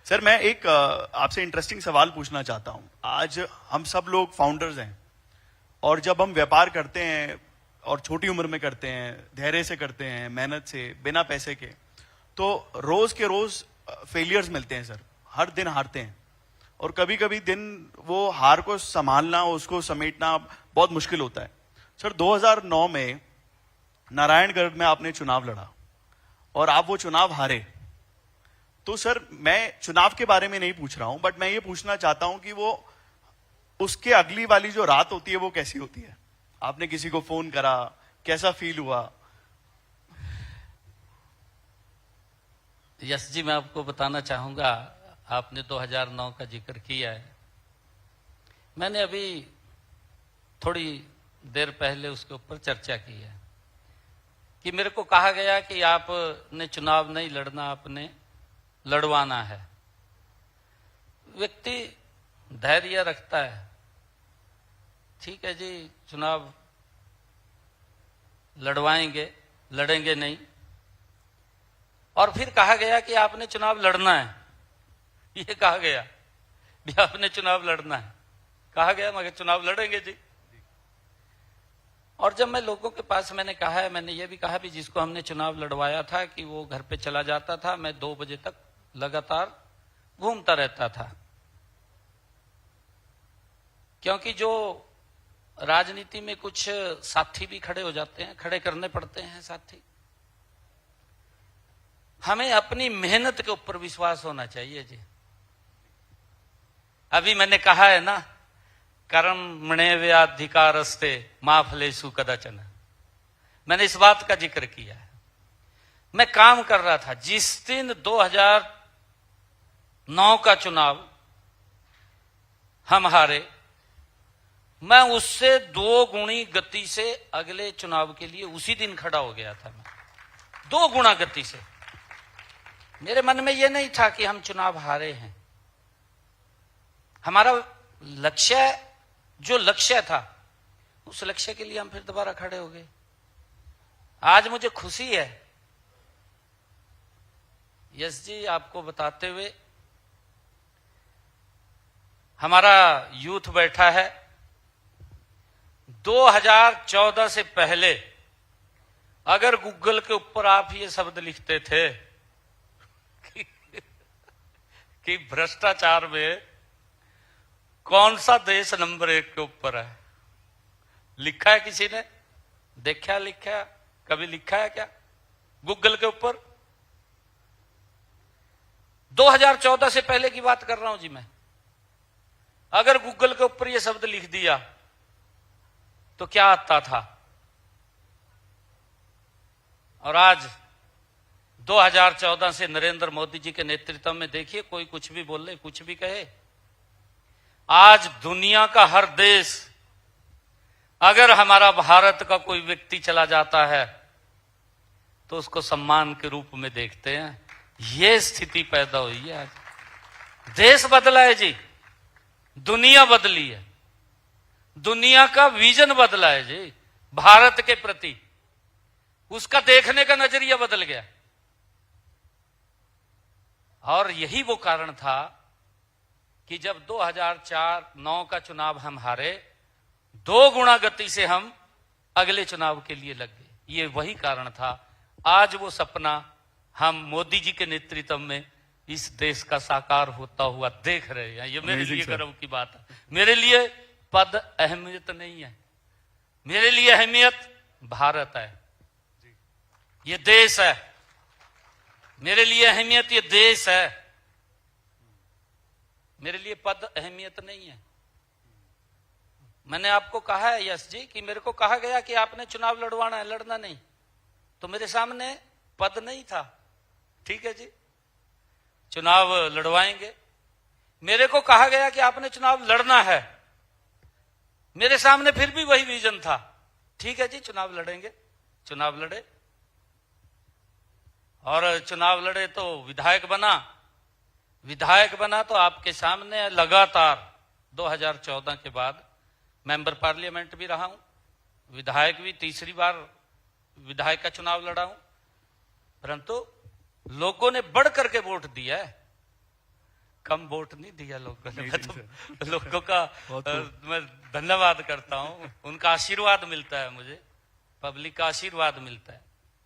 Sir मैं एक आपसे इंटरेस्टिंग सवाल पूछना चाहता हूं। आज हम सब लोग फाउंडर्स हैं और जब हम व्यापार करते हैं और छोटी उम्र में करते हैं, धैर्य से करते हैं, मेहनत से, बिना पैसे के, तो रोज के रोज फेलियर्स मिलते हैं सर। हर दिन हारते हैं और कभी कभी दिन वो हार को संभालना, उसको समेटना बहुत मुश्किल होता है। सर 2009 में नारायणगढ़ में आपने चुनाव लड़ा और आप वो चुनाव हारे। तो सर मैं चुनाव के बारे में नहीं पूछ रहा हूं, बट मैं ये पूछना चाहता हूं कि वो उसके अगली वाली जो रात होती है वो कैसी होती है? आपने किसी को फोन करा, कैसा फील हुआ? यस जी, मैं आपको बताना चाहूंगा, आपने 2009 का जिक्र किया है। मैंने अभी थोड़ी देर पहले उसके ऊपर चर्चा की है कि मेरे को कहा गया कि आपने चुनाव नहीं लड़ना, आपने लड़वाना है। व्यक्ति धैर्य रखता है, ठीक है जी, चुनाव लड़वाएंगे, लड़ेंगे नहीं। और फिर कहा गया कि आपने चुनाव लड़ना है। ये कहा गया कि आपने चुनाव लड़ना है, कहा गया, मगर चुनाव लड़ेंगे जी। और जब मैं लोगों के पास मैंने कहा है, मैंने ये भी कहा भी जिसको हमने चुनाव लड़वाया था कि वो घर पे चला जाता था, मैं 2 बजे तक लगातार घूमता रहता था। क्योंकि जो राजनीति में कुछ साथी भी खड़े हो जाते हैं, खड़े करने पड़ते हैं साथी। हमें अपनी मेहनत के ऊपर विश्वास होना चाहिए जी। अभी मैंने कहा है ना, कर्मण्येवाधिकारस्ते मा फलेषु कदाचन। मैंने इस बात का जिक्र किया है। मैं काम कर रहा था जिस दिन 2009 का चुनाव हम हारे, मैं उससे 2 गुणी गति से अगले चुनाव के लिए उसी दिन खड़ा हो गया था। मैं 2 गुना गति से। मेरे मन में यह नहीं था कि हम चुनाव हारे हैं। हमारा लक्ष्य, जो लक्ष्य था, उस लक्ष्य के लिए हम फिर दोबारा खड़े हो गए। आज मुझे खुशी है यस जी, आपको बताते हुए, हमारा यूथ बैठा है। 2014 से पहले अगर गूगल के ऊपर आप ये शब्द लिखते थे कि भ्रष्टाचार में कौन सा देश नंबर 1 के ऊपर है, लिखा है किसी ने? देखा, लिखा, कभी लिखा है क्या गूगल के ऊपर? 2014 से पहले की बात कर रहा हूं जी मैं। अगर गूगल के ऊपर यह शब्द लिख दिया तो क्या आता था? और आज 2014 से नरेंद्र मोदी जी के नेतृत्व में देखिए, कोई कुछ भी बोले, कुछ भी कहे, आज दुनिया का हर देश, अगर हमारा भारत का कोई व्यक्ति चला जाता है तो उसको सम्मान के रूप में देखते हैं। ये स्थिति पैदा हुई है। आज देश बदला है जी, दुनिया बदली है, दुनिया का विजन बदला है जी भारत के प्रति। उसका देखने का नजरिया बदल गया। और यही वो कारण था कि जब 2004-09 का चुनाव हम हारे, 2 गुना गति से हम अगले चुनाव के लिए लग गए। ये वही कारण था। आज वो सपना हम मोदी जी के नेतृत्व में इस देश का साकार होता हुआ देख रहे हैं। ये मेरे लिए गर्व की बात है। मेरे लिए पद अहमियत नहीं है, मेरे लिए अहमियत भारत है, ये देश है। मेरे लिए अहमियत ये देश है, मेरे लिए पद अहमियत नहीं है। मैंने आपको कहा है यश जी कि मेरे को कहा गया कि आपने चुनाव लड़वाना है, लड़ना नहीं। तो मेरे सामने पद नहीं था, ठीक है जी, चुनाव लड़वाएंगे। मेरे को कहा गया कि आपने चुनाव लड़ना है, मेरे सामने फिर भी वही विजन था, ठीक है जी, चुनाव लड़ेंगे। चुनाव लड़े और चुनाव लड़े तो विधायक बना। विधायक बना तो आपके सामने लगातार 2014 के बाद मेंबर पार्लियामेंट भी रहा हूं, विधायक भी, तीसरी बार विधायक का चुनाव लड़ा हूं। परंतु लोगों ने बढ़ करके वोट दिया है। कम वोट नहीं दिया लोगों ने। नहीं मैं दी तो लोगों का मैं धन्यवाद करता हूँ, उनका आशीर्वाद मिलता है मुझे, पब्लिक का आशीर्वाद मिलता है।